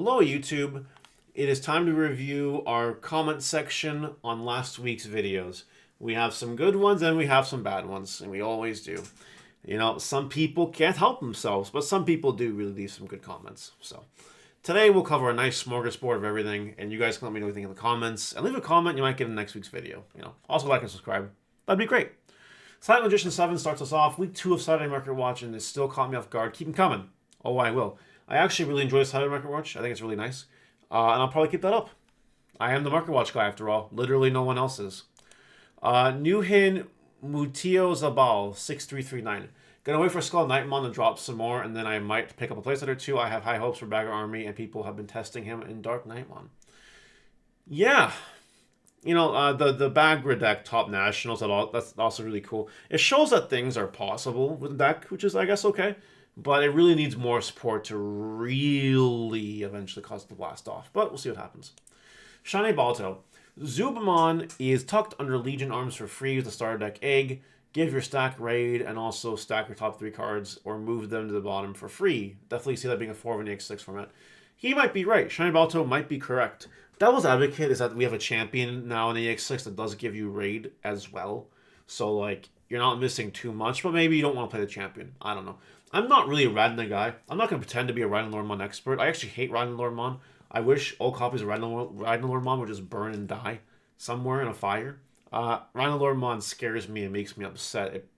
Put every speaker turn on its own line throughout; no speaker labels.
Hello, YouTube. It is time to review our comment section on last week's videos. We have some good ones and we have some bad ones, and we always do. You know, some people can't help themselves, but some people do really leave some good comments. So today we'll cover a nice smorgasbord of everything, and you guys can let me know what you think in the comments. And leave a comment, you might get in next week's video. Also like and subscribe. That'd be great. Silent Magician 7 starts us off. Week 2 of Saturday Market Watch, and it still caught me off guard. Keep them coming. Oh, I will. I actually really enjoy Saturday Market Watch. I think it's really nice. And I'll probably keep that up. I am the Market Watch guy, after all. Literally no one else is. Nuhin Mutio Zabal, 6339. Gonna wait for Skull Nightmon to drop some more, and then I might pick up a playset or two. I have high hopes for Bagger Army, and people have been testing him in Dark Nightmon. Yeah. The Bagra deck top nationals, that's also really cool. It shows that things are possible with the deck, which is, I guess, okay. But it really needs more support to really eventually cause it to blast off. But we'll see what happens. Shiny Balto. Zubamon is tucked under Legion Arms for free with the starter deck egg. Give your stack raid and also stack your top 3 cards or move them to the bottom for free. Definitely see that being a 4 in the X6 format. He might be right. Shiny Balto might be correct. Devil's Advocate is that we have a champion now in the EX6 that does give you raid as well. So, like, you're not missing too much, but maybe you don't want to play the champion. I don't know. I'm not really a Radna guy. I'm not going to pretend to be a Radna Lordmon expert. I actually hate Radna Lordmon. I wish all copies of Radna Lordmon would just burn and die somewhere in a fire. Radna Lordmon scares me and makes me upset. It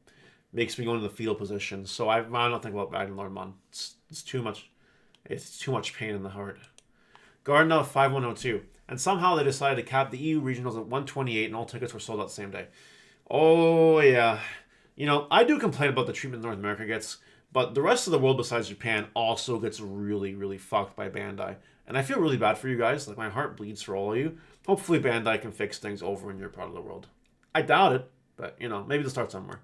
makes me go into the fetal position. So I don't think about Radna Lordmon. It's too much. It's too much pain in the heart. Garden of 5102. And somehow they decided to cap the EU regionals at 128 and all tickets were sold out the same day. Oh, yeah. I do complain about the treatment North America gets, but the rest of the world besides Japan also gets really, really fucked by Bandai. And I feel really bad for you guys. Like, my heart bleeds for all of you. Hopefully Bandai can fix things over in your part of the world. I doubt it, but, maybe they'll start somewhere.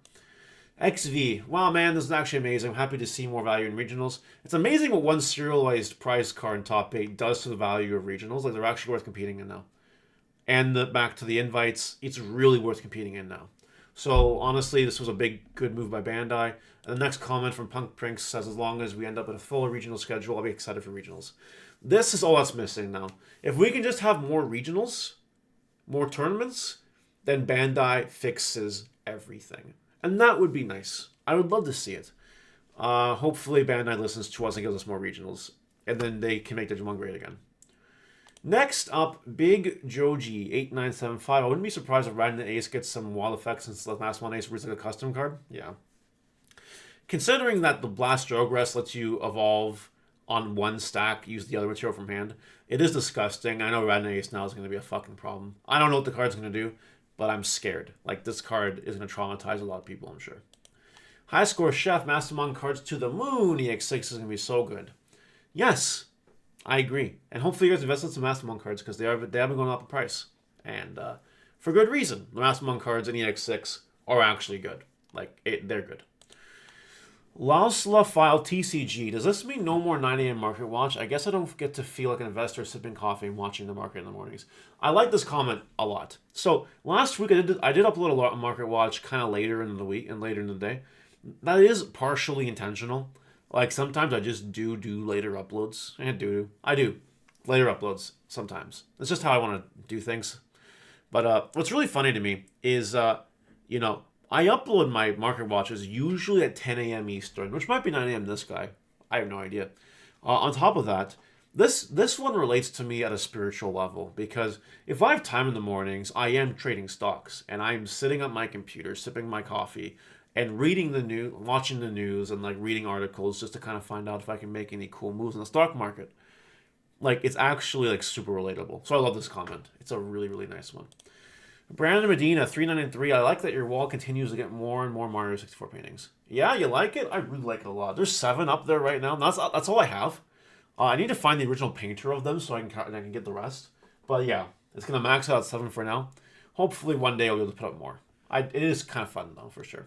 XV. Wow, man, this is actually amazing. I'm happy to see more value in regionals. It's amazing what one serialized prize card in top 8 does to the value of regionals. Like, they're actually worth competing in now. And back to the invites, it's really worth competing in now. So, honestly, this was a good move by Bandai. And the next comment from Punk Prinks says, as long as we end up with a full regional schedule, I'll be excited for regionals. This is all that's missing now. If we can just have more regionals, more tournaments, then Bandai fixes everything. And that would be nice. I would love to see it. Hopefully Bandai listens to us and gives us more regionals. And then they can make Digimon great again. Next up, Big Joji 8975. I wouldn't be surprised if Radna Ace gets some wild effects since the Mastemon Ace was like a custom card. Yeah. Considering that the Blast Jogress lets you evolve on one stack, use the other material from hand, it is disgusting. I know Radna Ace now is going to be a fucking problem. I don't know what the card's going to do, but I'm scared. Like, this card is going to traumatize a lot of people, I'm sure. High Score Chef, Mastemon cards to the moon. EX6 is going to be so good. Yes, I agree. And hopefully you guys invest in some Mastemon cards because they have been going up in price. And for good reason. The Mastemon cards in EX6 are actually good. They're good. Lausla File TCG. Does this mean no more 9 a.m. market watch? I guess I don't get to feel like an investor sipping coffee and watching the market in the mornings. I like this comment a lot. So last week I did upload a market watch kind of later in the week and later in the day. That is partially intentional. Like, sometimes I just do later uploads. I do later uploads sometimes. It's just how I want to do things. But what's really funny to me is I upload my market watches usually at 10 a.m. Eastern, which might be 9 a.m. this guy. I have no idea. On top of that, this one relates to me at a spiritual level, because if I have time in the mornings, I am trading stocks, and I'm sitting at my computer, sipping my coffee, and reading the news, watching the news, and reading articles just to kind of find out if I can make any cool moves in the stock market. It's actually super relatable. So I love this comment. It's a really, really nice one. Brandon Medina, 393. I like that your wall continues to get more and more Mario 64 paintings. Yeah, you like it? I really like it a lot. There's 7 up there right now. That's all I have. I need to find the original painter of them so I can get the rest. But yeah, it's going to max out at 7 for now. Hopefully one day I'll be able to put up more. It is kind of fun though, for sure.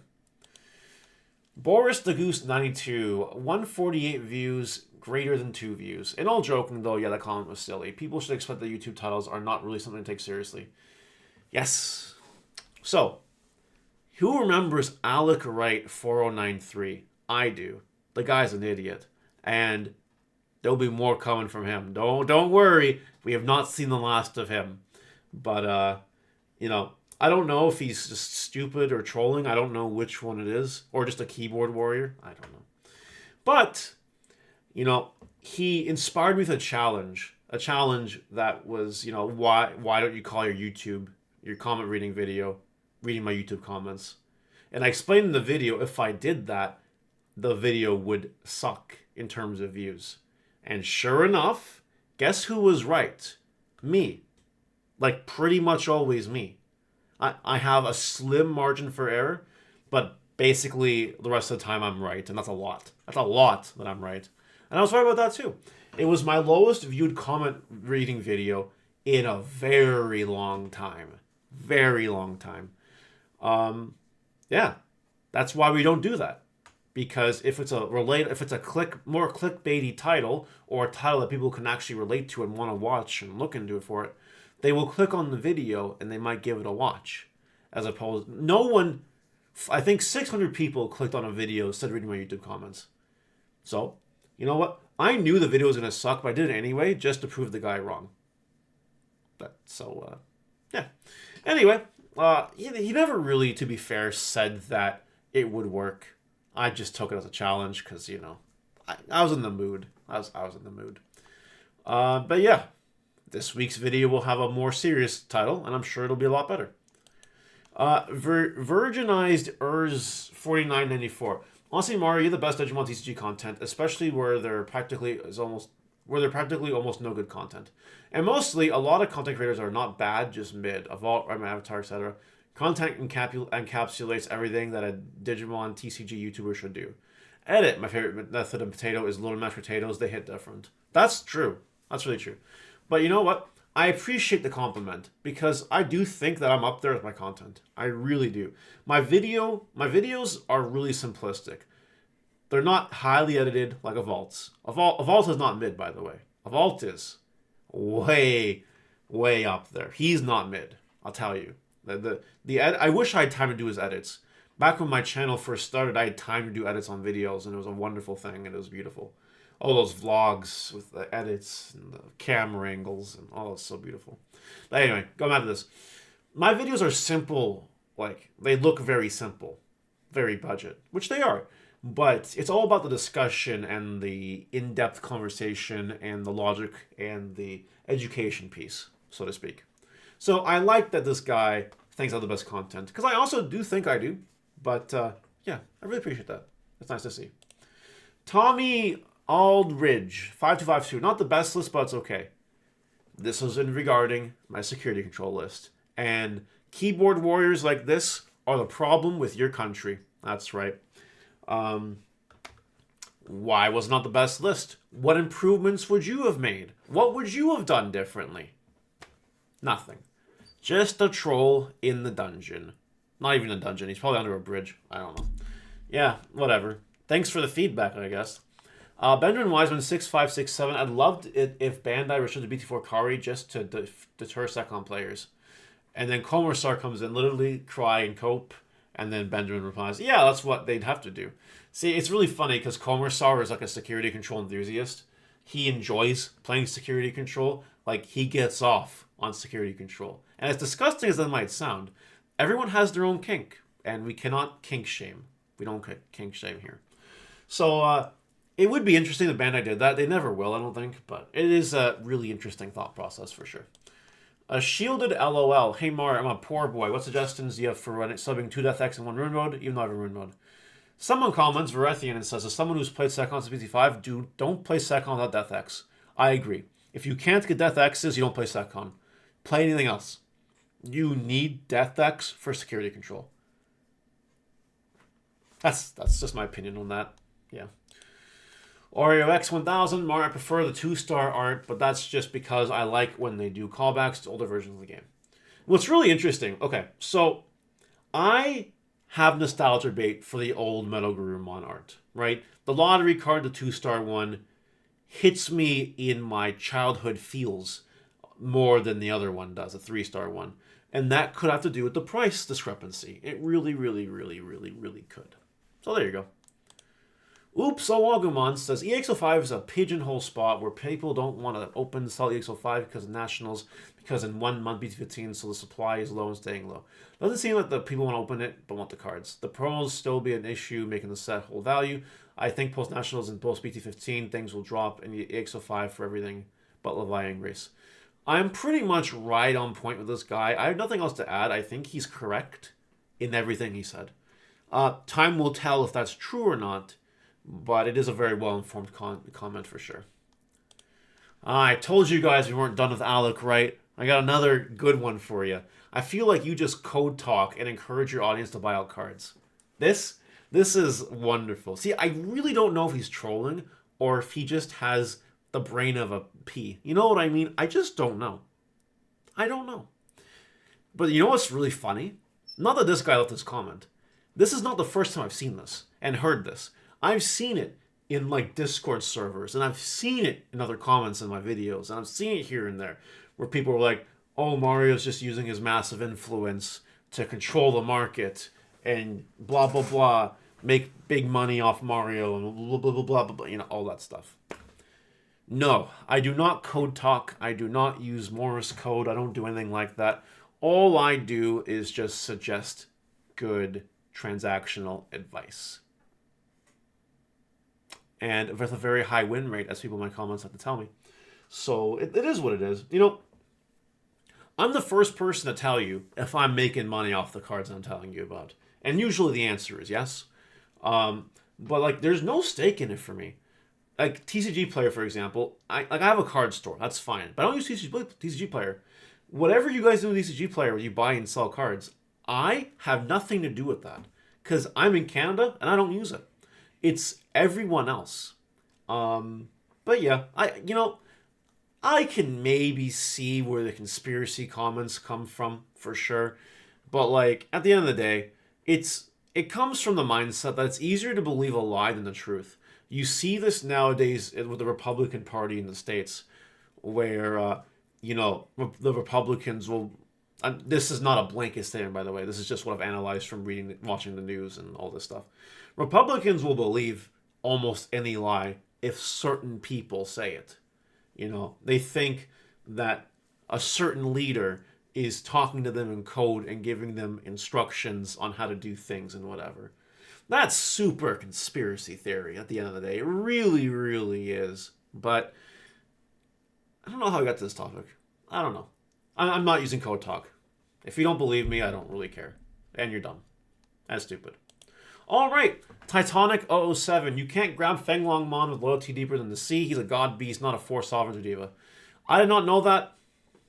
Boris the Goose 92. 148 views, greater than 2 views. And all joking though, yeah, that comment was silly. People should expect that YouTube titles are not really something to take seriously. Yes. So, who remembers Alec Wright 4093? I do. The guy's an idiot. And There'll be more coming from him. Don't worry. We have not seen the last of him. But you know, I don't know if he's just stupid or trolling. I don't know which one it is, or just a keyboard warrior. I don't know. But you know, he inspired me with a challenge. A challenge that was, you know, why don't you call your comment reading video, reading my YouTube comments? And I explained in the video, if I did that, the video would suck in terms of views. And sure enough, guess who was right? Me. Like, pretty much always me. I have a slim margin for error, but basically the rest of the time I'm right, and that's a lot. That's a lot that I'm right. And I was right about that too. It was my lowest viewed comment reading video in a very long time. Very long time. Yeah, that's why we don't do that. Because if it's a more clickbaity title, or a title that people can actually relate to and want to watch and look into it for it, they will click on the video and they might give it a watch. As opposed, no one, I think 600 people clicked on a video instead of reading my YouTube comments. So, you know what? I knew the video was going to suck, but I did it anyway just to prove the guy wrong. Yeah. Anyway, he never really, to be fair, said that it would work. I just took it as a challenge because, you know, I was in the mood. I was in the mood. But yeah, this week's video will have a more serious title, and I'm sure it'll be a lot better. Virginized Urs 4994. Honestly, Mario, you're the best Digimon TCG content, especially where they're practically almost no good content. And mostly, a lot of content creators are not bad, just mid. Evolve, Avatar, etc. Content encapsulates everything that a Digimon TCG YouTuber should do. Edit, my favorite method in potato is little mashed potatoes. They hit different. That's true. That's really true. But you know what? I appreciate the compliment because I do think that I'm up there with my content. I really do. My videos are really simplistic. They're not highly edited like Evolt's. Evolt is not mid, by the way. Evolt is way, way up there. He's not mid. I'll tell you. I wish I had time to do his edits. Back when my channel first started, I had time to do edits on videos, and it was a wonderful thing, and it was beautiful. All those vlogs with the edits and the camera angles, and all that's so beautiful. But anyway, going back to this. My videos are simple. Like, they look very simple. Very budget, which they are. But it's all about the discussion and the in-depth conversation and the logic and the education piece, so to speak. So I like that this guy thinks I have the best content, because I also do think I do. But yeah, I really appreciate that. It's nice to see. Tommy Aldridge, 5252. Not the best list, but it's okay. This was in regarding my security control list. And keyboard warriors like this are the problem with your country. That's right. Why was not the best list? What improvements would you have made? What would you have done differently? Nothing. Just a troll in the dungeon. Not even a dungeon. He's probably under a bridge. I don't know. Yeah, whatever. Thanks for the feedback, I guess. Benjamin Wiseman 6567. I'd loved it if Bandai restricted BT4 Kari just to deter Second players. And then Komarsar comes in, literally cry and cope. And then Benjamin replies, yeah, that's what they'd have to do. See, it's really funny because Komarsar is like a security control enthusiast. He enjoys playing security control. Like, he gets off on security control. And as disgusting as that might sound, everyone has their own kink. And we cannot kink shame. We don't kink shame here. So, it would be interesting if Bandai did that. They never will, I don't think. But it is a really interesting thought process for sure. A shielded LOL. Hey Mario, I'm a poor boy. What suggestions do you have for subbing 2 Death X in 1 rune mode, even though I have a rune mode? Someone comments, Varethian, and says, as someone who's played Second since BT5, don't play Second without Death X. I agree. If you can't get Death X's, you don't play Second. Play anything else. You need Death X for security control. That's just my opinion on that. Yeah. Oreo X1000, Mario, I prefer the 2-star art, but that's just because I like when they do callbacks to older versions of the game. What's really interesting, okay, so I have nostalgia bait for the old Metal Garurumon art, right? The lottery card, the 2-star one, hits me in my childhood feels more than the other one does, the 3-star one. And that could have to do with the price discrepancy. It really, really, really, really, really could. So there you go. Oops, Owagumon says EXO5 is a pigeonhole spot where people don't want to open sell EXO5 because of nationals, because in 1 month BT15, so the supply is low and staying low. Doesn't seem like the people want to open it but want the cards. The promos still be an issue, making the set hold value. I think post nationals and post BT15 things will drop in the EXO5 for everything but Levi and Grace. I'm pretty much right on point with this guy. I have nothing else to add. I think he's correct in everything he said. Time will tell if that's true or not, but it is a very well-informed comment for sure. I told you guys we weren't done with Alec, right? I got another good one for you. I feel like you just code talk and encourage your audience to buy out cards. This is wonderful. See, I really don't know if he's trolling or if he just has the brain of a pea. You know what I mean? I just don't know. I don't know. But you know what's really funny? Not that this guy left this comment. This is not the first time I've seen this and heard this. I've seen it in like Discord servers, and I've seen it in other comments in my videos, and I've seen it here and there, where people are like, oh, Mario's just using his massive influence to control the market, and blah, blah, blah, make big money off Mario, and blah, blah, blah, blah, blah, blah, you know, all that stuff. No, I do not code talk. I do not use Morse code. I don't do anything like that. All I do is just suggest good transactional advice. And with a very high win rate, as people in my comments have to tell me. So it is what it is. You know, I'm the first person to tell you if I'm making money off the cards I'm telling you about. And usually the answer is yes. But like, there's no stake in it for me. Like TCG Player, for example, I have a card store. That's fine. But I don't use TCG Player. Whatever you guys do with TCG Player, where you buy and sell cards, I have nothing to do with that. Because I'm in Canada and I don't use it. It's everyone else. But yeah, I can maybe see where the conspiracy comments come from, for sure. But like, at the end of the day, it comes from the mindset that it's easier to believe a lie than the truth. You see this nowadays with the Republican Party in the States, where, the Republicans will... this is not a blanket statement, by the way. This is just what I've analyzed from watching the news and all this stuff. Republicans will believe almost any lie if certain people say it. You know, they think that a certain leader is talking to them in code and giving them instructions on how to do things and whatever. That's super conspiracy theory at the end of the day. It really, really is. But I don't know how I got to this topic. I don't know. I'm not using code talk. If you don't believe me, I don't really care. And you're dumb. That's stupid. All right. Titanic 007. You can't grab Fenglongmon with loyalty deeper than the sea. He's a god beast, not a force sovereign diva. I did not know that.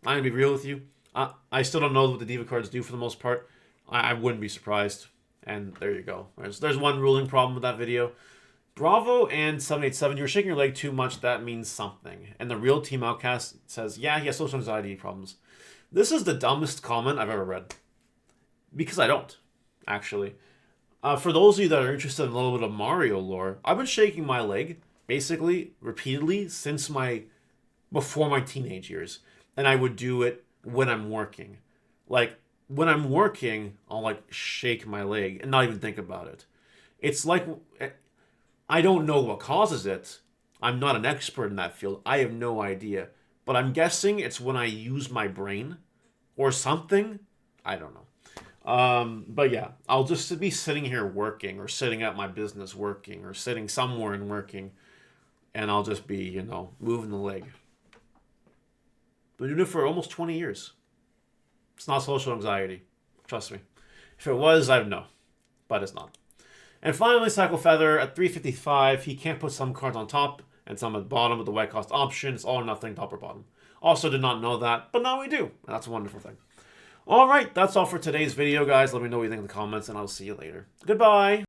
I'm going to be real with you. I still don't know what the diva cards do for the most part. I wouldn't be surprised. And there you go. There's one ruling problem with that video. Bravo and 787, you're shaking your leg too much. That means something. And the real Team Outcast says, yeah, he has social anxiety problems. This is the dumbest comment I've ever read. Because I don't, actually. For those of you that are interested in a little bit of Mario lore, I've been shaking my leg, basically, repeatedly, since before my teenage years. And I would do it when I'm working. Like, when I'm working, I'll, like, shake my leg and not even think about it. It's like, I don't know what causes it. I'm not an expert in that field. I have no idea. But I'm guessing it's when I use my brain or something. I don't know. But yeah, I'll just be sitting here working or sitting at my business working or sitting somewhere and working. And I'll just be, moving the leg. Been doing it for almost 20 years. It's not social anxiety. Trust me. If it was, I'd know. But it's not. And finally, Cycle Feather at 355. He can't put some cards on top and some at the bottom with the white cost option. It's all or nothing, top or bottom. Also did not know that, but now we do. And that's a wonderful thing. All right, that's all for today's video, guys. Let me know what you think in the comments, and I'll see you later. Goodbye.